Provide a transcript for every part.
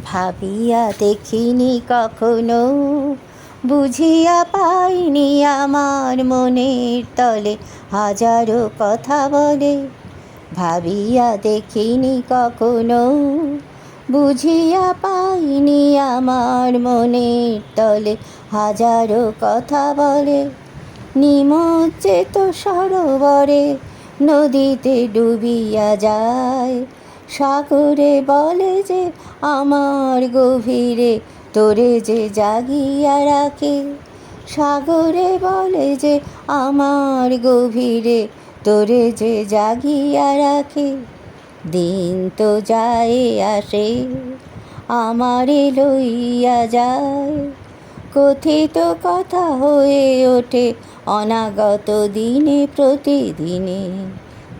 ভাবিয়া দেখিনি কখনো, বুঝিয়া পাইনি আমার মনের তলে হাজারো কথা বলে। ভাবিয়া দেখিনি কখনো, বুঝিয়া পাইনি আমার মনের তলে হাজারো কথা বলে। নিমজ্জিত সরোবরে নদীতে ডুবিয়া যায়, সাগরে বলে যে আমার গভীরে তোরে যে জাগিয়া রাখে। সাগরে বলে যে আমার গভীরে তোরে যে জাগিয়া রাখে। দিন তো যায় আসে আমারে লইয়া যায়, কথিত কথা হয়ে ওঠে অনাগত দিনে প্রতিদিনে।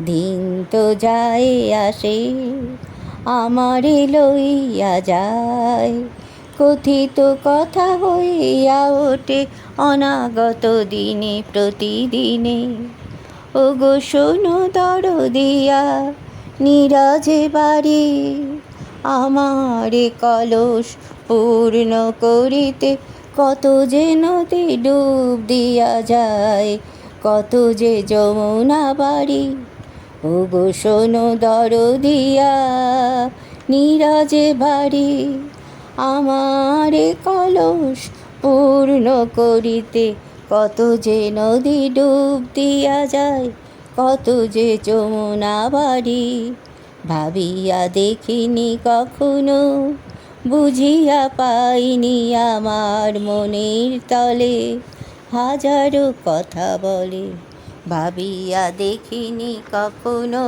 দিন তো যায় আসে আমারে লইয়া যায়, কথিত কথা হইয়া ওঠে অনাগত দিনে প্রতিদিনে। ওগো শোনো দরদিয়া নীরজে বাড়ি, আমারে কলস পূর্ণ করিতে কত যে নদী ডুব দিয়া যায়, কত যে যমুনা বাড়ি। ওগো শোনো দরদিয়া নীরজে বাড়ি, আমারে কলস পূর্ণ করিতে কত যে নদী ডুব দিয়া যায়, কত যে যমুনা বাড়ি। ভাবিয়া দেখিনি কখনো, বুঝিয়া পাইনি আমার মনের তলে হাজারো কথা বলে। ভাবিয়া দেখিনি কখনো।